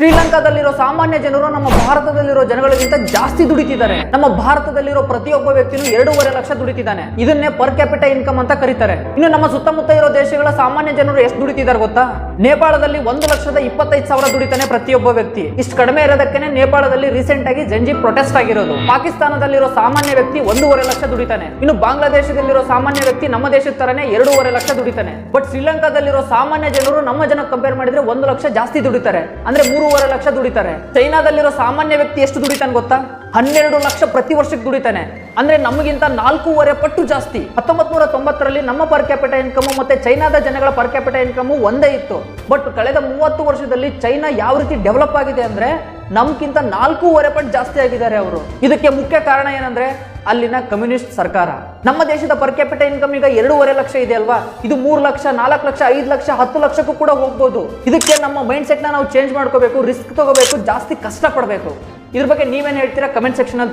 ಶ್ರೀಲಂಕಾದಲ್ಲಿರೋ ಸಾಮಾನ್ಯ ಜನರು ನಮ್ಮ ಭಾರತದಲ್ಲಿರೋ ಜನಗಳಿಗಿಂತ ಜಾಸ್ತಿ ದುಡಿತಿದ್ದಾರೆ. ನಮ್ಮ ಭಾರತದಲ್ಲಿರೋ ಪ್ರತಿಯೊಬ್ಬ ವ್ಯಕ್ತಿನೂ 2.5 ಲಕ್ಷ ದುಡಿತಿದ್ದಾನೆ. ಇದನ್ನೇ ಪರ್ ಕ್ಯಾಪಿಟಲ್ ಇನ್ಕಮ್ ಅಂತ ಕರೀತಾರೆ. ಇನ್ನು ನಮ್ಮ ಸುತ್ತಮುತ್ತ ಇರೋ ದೇಶಗಳ ಸಾಮಾನ್ಯ ಜನರು ಎಷ್ಟು ದುಡಿತಿದ್ದಾರೆ ಗೊತ್ತಾ? ನೇಪಾಳದಲ್ಲಿ 1,25,000 ದುಡಿತಾನೆ ಪ್ರತಿಯೊಬ್ಬ ವ್ಯಕ್ತಿ. ಇಷ್ಟು ಕಡಿಮೆ ಇರೋದಕ್ಕೆ ನೇಪಾಳದಲ್ಲಿ ರೀಸೆಂಟ್ ಆಗಿ ಜಂಜಿ ಪ್ರೊಟೆಸ್ಟ್ ಆಗಿರೋದು. ಪಾಕಿಸ್ತಾನದಲ್ಲಿರೋ ಸಾಮಾನ್ಯ ವ್ಯಕ್ತಿ 1.5 ಲಕ್ಷ ದುಡಿತಾನೆ. ಇನ್ನು ಬಾಂಗ್ಲಾದೇಶದಲ್ಲಿರೋ ಸಾಮಾನ್ಯ ವ್ಯಕ್ತಿ ನಮ್ಮ ದೇಶದ ತರನೇ 2.5 ಲಕ್ಷ ದುಡಿತಾನೆ. ಬಟ್ ಶ್ರೀಲಂಕಾದಲ್ಲಿರೋ ಸಾಮಾನ್ಯ ಜನರು ನಮ್ಮ ಜನಕ್ಕೆ ಕಂಪೇರ್ ಮಾಡಿದ್ರೆ 1 ಲಕ್ಷ ಜಾಸ್ತಿ ದುಡಿತಾರೆ, ಅಂದ್ರೆ 3.5 ಲಕ್ಷ ದುಡಿತಾರೆ. ಚೈನಾದಲ್ಲಿರೋ ಸಾಮಾನ್ಯ ವ್ಯಕ್ತಿ ಎಷ್ಟು ದುಡಿತಾನೆ ಗೊತ್ತಾ? 12 ಲಕ್ಷ ಪ್ರತಿ ವರ್ಷಕ್ಕೆ ದುಡಿತಾನೆ, ಅಂದ್ರೆ ನಮಗಿಂತ 4.5 ಪಟ್ಟು ಜಾಸ್ತಿ. 1990ರಲ್ಲಿ ನಮ್ಮ ಪರ್ ಕ್ಯಾಪಿಟಲ್ ಇನ್ಕಮ್ ಮತ್ತೆ ಚೈನಾದ ಜನಗಳ ಪರ್ ಕ್ಯಾಪಿಟಲ್ ಇನ್ಕಮ್ ಒಂದೇ ಇತ್ತು. ಬಟ್ ಕಳೆದ 30 ವರ್ಷದಲ್ಲಿ ಚೈನಾ ಯಾವ ರೀತಿ ಡೆವಲಪ್ ಆಗಿದೆ ಅಂದ್ರೆ ನಮ್ಗಿಂತ 4.5 ಪಟ್ಟು ಜಾಸ್ತಿ ಆಗಿದ್ದಾರೆ ಅವರು. ಇದಕ್ಕೆ ಮುಖ್ಯ ಕಾರಣ ಏನಂದ್ರೆ ಅಲ್ಲಿನ ಕಮ್ಯುನಿಸ್ಟ್ ಸರ್ಕಾರ. ನಮ್ಮ ದೇಶದ ಪರ್ ಕ್ಯಾಪಿಟಲ್ ಇನ್ಕಮ್ ಈಗ 2.5 ಲಕ್ಷ ಇದೆ ಅಲ್ವಾ? ಇದು 3 ಲಕ್ಷ, 4 ಲಕ್ಷ, 5 ಲಕ್ಷ, 10 ಲಕ್ಷಕ್ಕೂ ಕೂಡ ಹೋಗ್ಬೋದು. ಇದಕ್ಕೆ ನಮ್ಮ ಮೈಂಡ್ ಸೆಟ್ ನಾವು ಚೇಂಜ್ ಮಾಡ್ಕೋಬೇಕು, ರಿಸ್ಕ್ ತಗೋಬೇಕು, ಜಾಸ್ತಿ ಕಷ್ಟ ಪಡಬೇಕು. ಇದ್ರ ಬಗ್ಗೆ ನೀವೇನು ಹೇಳ್ತೀರಾ ಕಮೆಂಟ್ ಸೆಕ್ಷನ್ ಅಲ್ಲಿ